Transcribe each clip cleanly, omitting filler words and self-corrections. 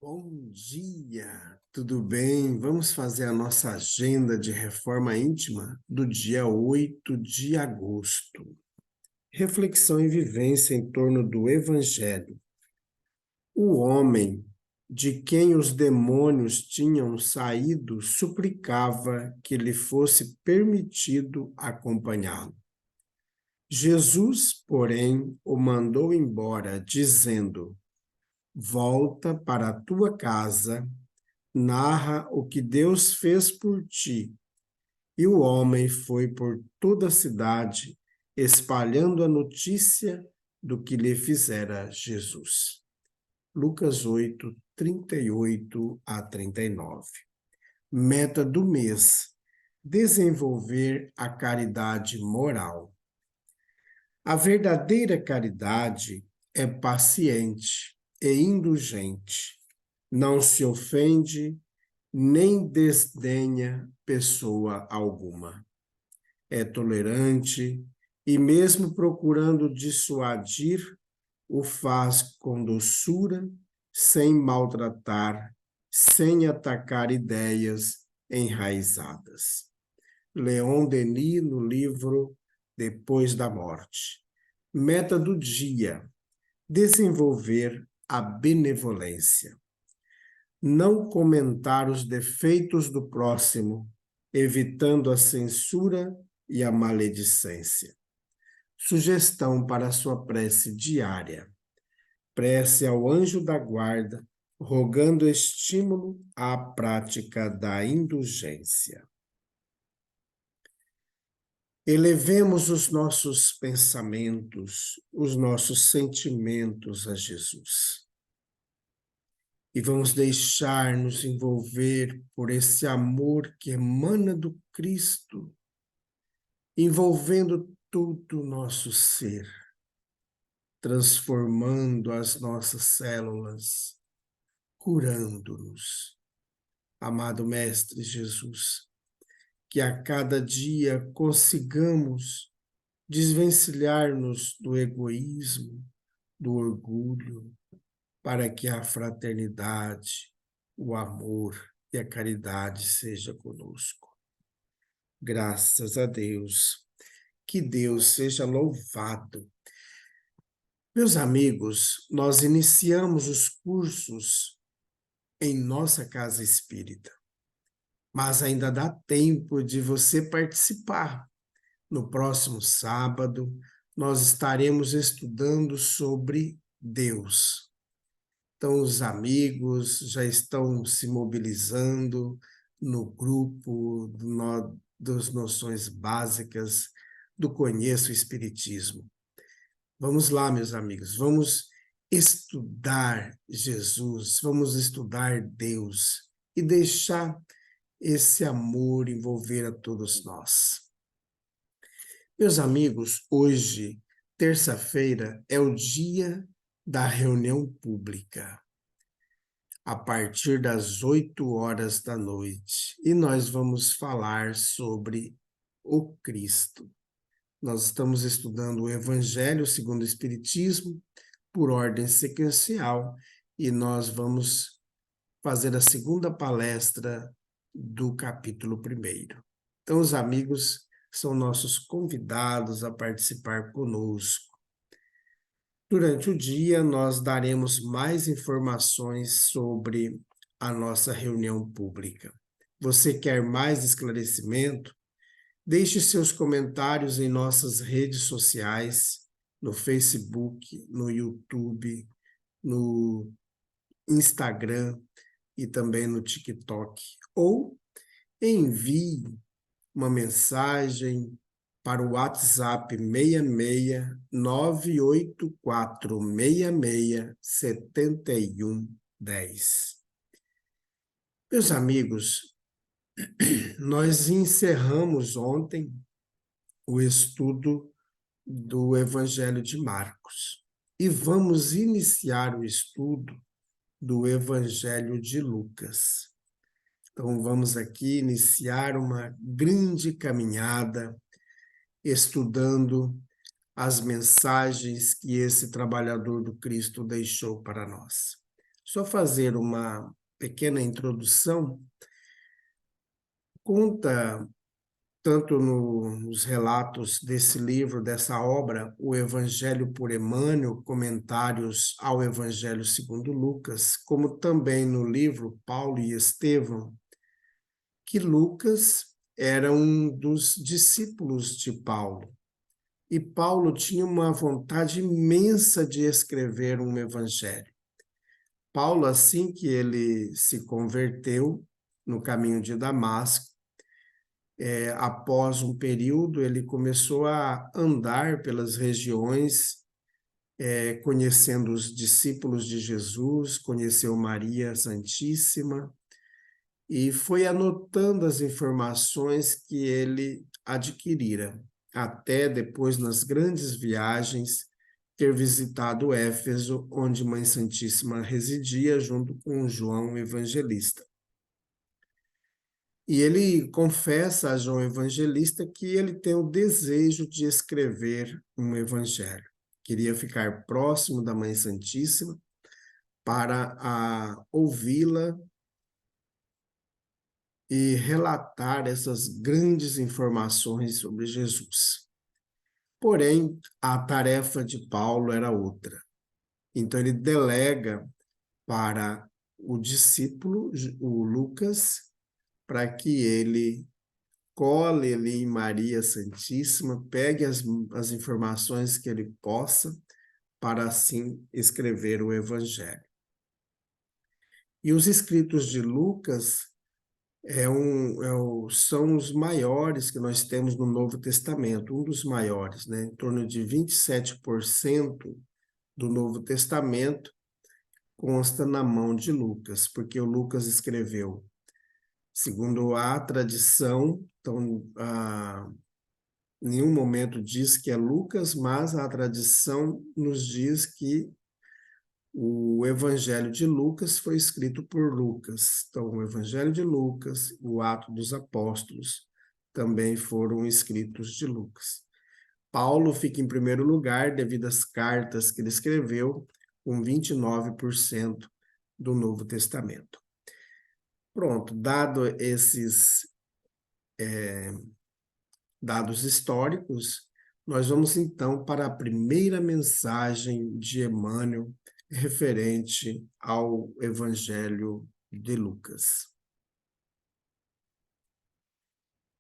Bom dia, tudo bem? Vamos fazer a nossa agenda de reforma íntima do dia 8 de agosto. Reflexão e vivência em torno do Evangelho. O homem de quem os demônios tinham saído suplicava que lhe fosse permitido acompanhá-lo. Jesus, porém, o mandou embora, dizendo: Volta para a tua casa, narra o que Deus fez por ti. E o homem foi por toda a cidade, espalhando a notícia do que lhe fizera Jesus. Lucas 8, 38 a 39. Meta do mês: desenvolver a caridade moral. A verdadeira caridade é paciente e indulgente. Não se ofende nem desdenha pessoa alguma. É tolerante e, mesmo procurando dissuadir, o faz com doçura, sem maltratar, sem atacar ideias enraizadas. Leon Denis, no livro Depois da Morte. Meta do dia: desenvolver a benevolência. Não comentar os defeitos do próximo, evitando a censura e a maledicência. Sugestão para a sua prece diária: prece ao anjo da guarda, rogando estímulo à prática da indulgência. Elevemos os nossos pensamentos, os nossos sentimentos a Jesus. E vamos deixar-nos envolver por esse amor que emana do Cristo, envolvendo todo o nosso ser, transformando as nossas células, curando-nos. Amado Mestre Jesus, que a cada dia consigamos desvencilhar-nos do egoísmo, do orgulho, para que a fraternidade, o amor e a caridade seja conosco. Graças a Deus. Que Deus seja louvado. Meus amigos, nós iniciamos os cursos em nossa casa espírita, mas ainda dá tempo de você participar. No próximo sábado, nós estaremos estudando sobre Deus. Então, os amigos já estão se mobilizando no grupo das noções básicas do Conheço o Espiritismo. Vamos lá, meus amigos, vamos estudar Jesus, vamos estudar Deus e deixar esse amor envolver a todos nós. Meus amigos, hoje, terça-feira, é o dia da reunião pública, a partir das 8 horas da noite. E nós vamos falar sobre o Cristo. Nós estamos estudando o Evangelho segundo o Espiritismo, por ordem sequencial, e nós vamos fazer a segunda palestra do capítulo 1º. Então, os amigos são nossos convidados a participar conosco. Durante o dia, nós daremos mais informações sobre a nossa reunião pública. Você quer mais esclarecimento? Deixe seus comentários em nossas redes sociais, no Facebook, no YouTube, no Instagram e também no TikTok. Ou envie uma mensagem para o WhatsApp 66984667110. Meus amigos, nós encerramos ontem o estudo do Evangelho de Marcos e vamos iniciar o estudo do Evangelho de Lucas. Então, vamos aqui iniciar uma grande caminhada estudando as mensagens que esse trabalhador do Cristo deixou para nós. Só fazer uma pequena introdução, conta tanto nos relatos desse livro, dessa obra, O Evangelho por Emmanuel, comentários ao Evangelho segundo Lucas, como também no livro Paulo e Estevão, que Lucas era um dos discípulos de Paulo. E Paulo tinha uma vontade imensa de escrever um evangelho. Paulo, assim que ele se converteu no caminho de Damasco, após um período, ele começou a andar pelas regiões, conhecendo os discípulos de Jesus, conheceu Maria Santíssima, e foi anotando as informações que ele adquirira, até depois, nas grandes viagens, ter visitado Éfeso, onde Mãe Santíssima residia, junto com João Evangelista. E ele confessa a João Evangelista que ele tem o desejo de escrever um evangelho. Queria ficar próximo da Mãe Santíssima para ouvi-la e relatar essas grandes informações sobre Jesus. Porém, a tarefa de Paulo era outra. Então, ele delega para o discípulo, o Lucas, para que ele cole ali em Maria Santíssima, pegue as informações que ele possa, para assim escrever o Evangelho. E os escritos de Lucas são os maiores que nós temos no Novo Testamento, um dos maiores, né? Em torno de 27% do Novo Testamento consta na mão de Lucas, porque o Lucas escreveu segundo a tradição, então, em nenhum momento diz que é Lucas, mas a tradição nos diz que o Evangelho de Lucas foi escrito por Lucas. Então, o Evangelho de Lucas, o Ato dos Apóstolos, também foram escritos de Lucas. Paulo fica em primeiro lugar devido às cartas que ele escreveu, com 29% do Novo Testamento. Pronto, dado esses dados históricos, nós vamos então para a primeira mensagem de Emmanuel referente ao Evangelho de Lucas.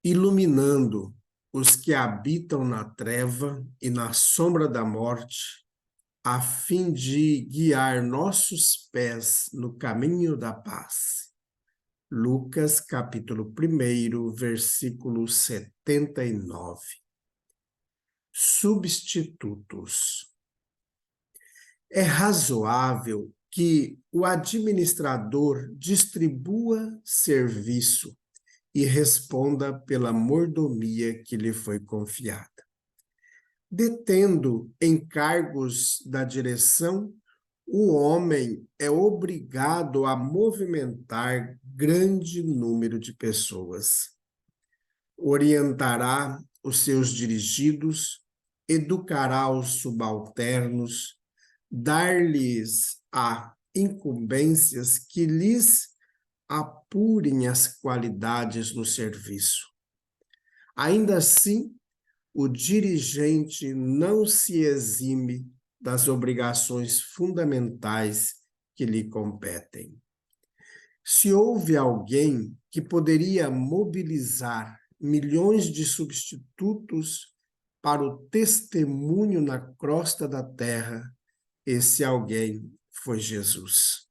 Iluminando os que habitam na treva e na sombra da morte, a fim de guiar nossos pés no caminho da paz. Lucas, capítulo 1, versículo 79. Substitutos. É razoável que o administrador distribua serviço e responda pela mordomia que lhe foi confiada. Detendo encargos da direção, o homem é obrigado a movimentar grande número de pessoas. Orientará os seus dirigidos, educará os subalternos, dar-lhes incumbências que lhes apurem as qualidades no serviço. Ainda assim, o dirigente não se exime das obrigações fundamentais que lhe competem. Se houve alguém que poderia mobilizar milhões de substitutos para o testemunho na crosta da terra, esse alguém foi Jesus.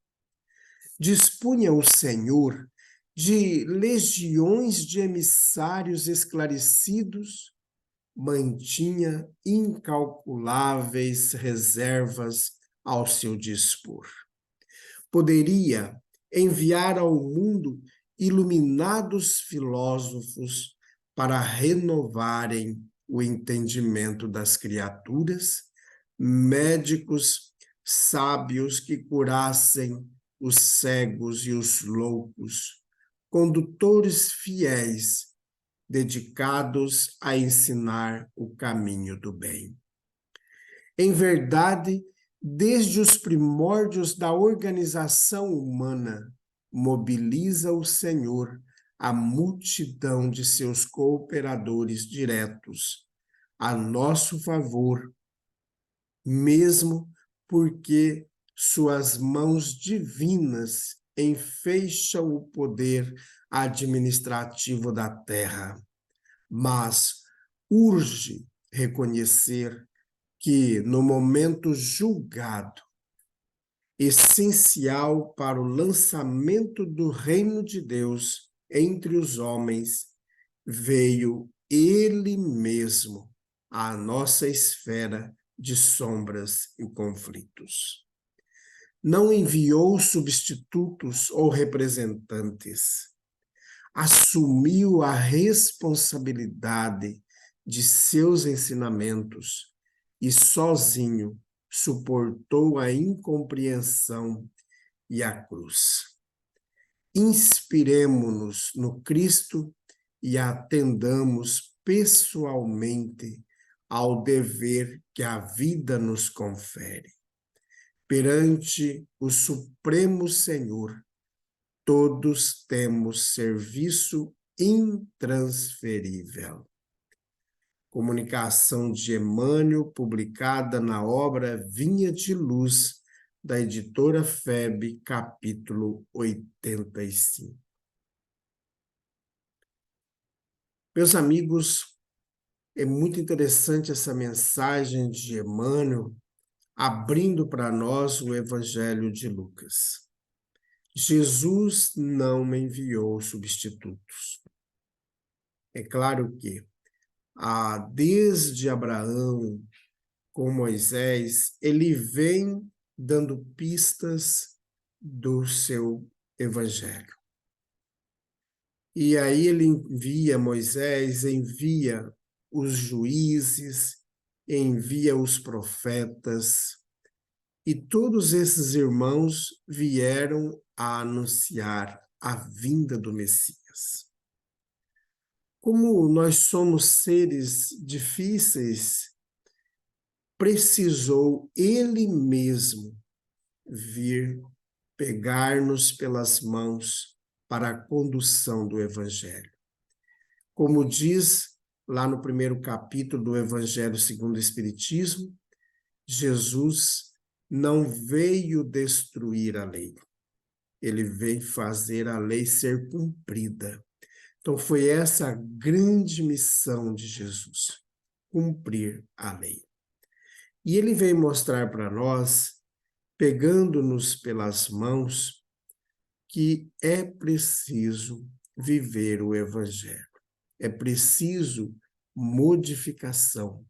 Dispunha o Senhor de legiões de emissários esclarecidos, mantinha incalculáveis reservas ao seu dispor. Poderia enviar ao mundo iluminados filósofos para renovarem o entendimento das criaturas, médicos sábios que curassem os cegos e os loucos, condutores fiéis, dedicados a ensinar o caminho do bem. Em verdade, desde os primórdios da organização humana, mobiliza o Senhor a multidão de seus cooperadores diretos a nosso favor, mesmo porque suas mãos divinas enfeixam o poder administrativo da terra. Mas urge reconhecer que, no momento julgado, essencial para o lançamento do reino de Deus entre os homens, veio Ele mesmo à nossa esfera de sombras e conflitos. Não enviou substitutos ou representantes. Assumiu a responsabilidade de seus ensinamentos e sozinho suportou a incompreensão e a cruz. Inspiremo-nos no Cristo e atendamos pessoalmente ao dever que a vida nos confere. Perante o Supremo Senhor, todos temos serviço intransferível. Comunicação de Emmanuel, publicada na obra Vinha de Luz, da editora FEB, capítulo 85. Meus amigos, é muito interessante essa mensagem de Emmanuel, abrindo para nós o Evangelho de Lucas. Jesus não me enviou substitutos. É claro que, desde Abraão, com Moisés, ele vem dando pistas do seu Evangelho. E aí ele envia Moisés, envia os juízes, envia os profetas, e todos esses irmãos vieram a anunciar a vinda do Messias. Como nós somos seres difíceis, precisou ele mesmo vir pegar-nos pelas mãos para a condução do Evangelho. Como diz lá no primeiro capítulo do Evangelho segundo o Espiritismo, Jesus não veio destruir a lei, ele veio fazer a lei ser cumprida. Então foi essa a grande missão de Jesus, cumprir a lei. E ele veio mostrar para nós, pegando-nos pelas mãos, que é preciso viver o Evangelho. É preciso modificação.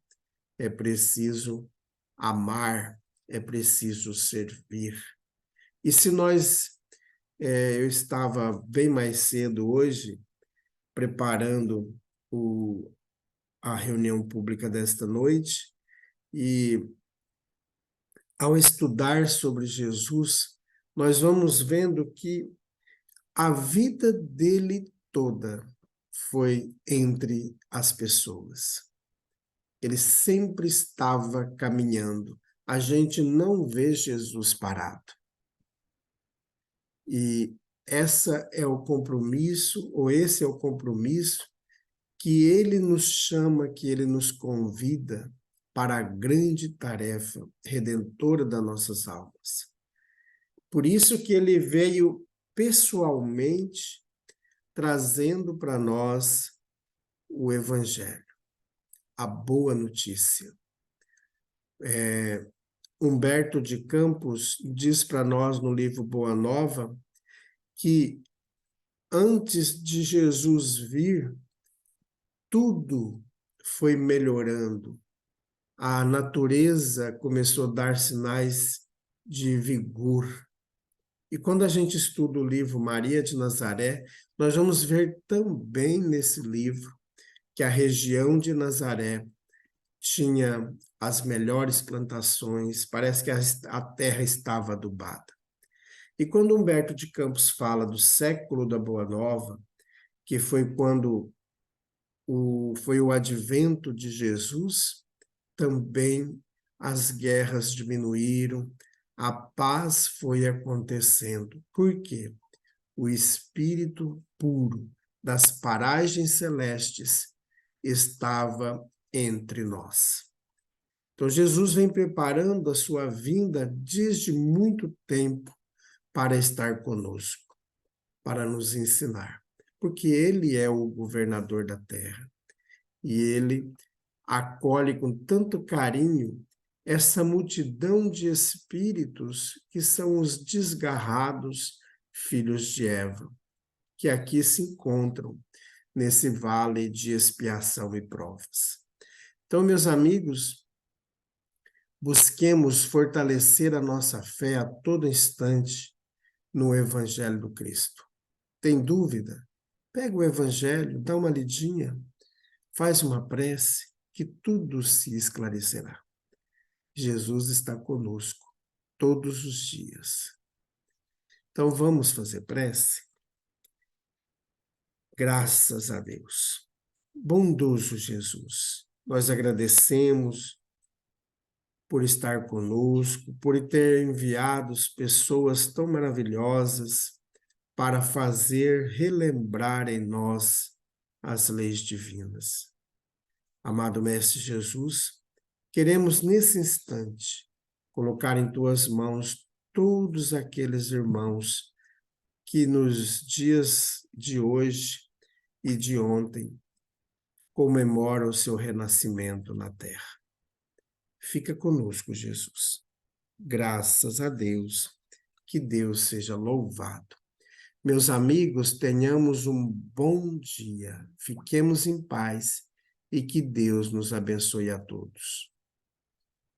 É preciso amar. É preciso servir. E se eu estava bem mais cedo hoje, preparando a reunião pública desta noite, e ao estudar sobre Jesus, nós vamos vendo que a vida dele toda foi entre as pessoas. Ele sempre estava caminhando. A gente não vê Jesus parado. E esse é o compromisso que ele nos chama, que ele nos convida para a grande tarefa redentora das nossas almas. Por isso que ele veio pessoalmente trazendo para nós o Evangelho, a boa notícia. Humberto de Campos diz para nós no livro Boa Nova que antes de Jesus vir, tudo foi melhorando. A natureza começou a dar sinais de vigor. E quando a gente estuda o livro Maria de Nazaré, nós vamos ver também nesse livro que a região de Nazaré tinha as melhores plantações, parece que a terra estava adubada. E quando Humberto de Campos fala do século da Boa Nova, que foi quando foi o advento de Jesus, também as guerras diminuíram, a paz foi acontecendo. Por quê? O Espírito puro das paragens celestes estava entre nós. Então, Jesus vem preparando a sua vinda desde muito tempo para estar conosco, para nos ensinar, porque Ele é o governador da terra e Ele acolhe com tanto carinho essa multidão de espíritos que são os desgarrados filhos de Eva, que aqui se encontram nesse vale de expiação e provas. Então, meus amigos, busquemos fortalecer a nossa fé a todo instante no Evangelho do Cristo. Tem dúvida? Pega o Evangelho, dá uma lidinha, faz uma prece, que tudo se esclarecerá. Jesus está conosco todos os dias. Então vamos fazer prece? Graças a Deus. Bondoso Jesus, nós agradecemos por estar conosco, por ter enviado pessoas tão maravilhosas para fazer relembrar em nós as leis divinas. Amado Mestre Jesus, queremos nesse instante colocar em tuas mãos todos aqueles irmãos que nos dias de hoje e de ontem comemoram o seu renascimento na terra. Fica conosco, Jesus. Graças a Deus, que Deus seja louvado. Meus amigos, tenhamos um bom dia, fiquemos em paz e que Deus nos abençoe a todos.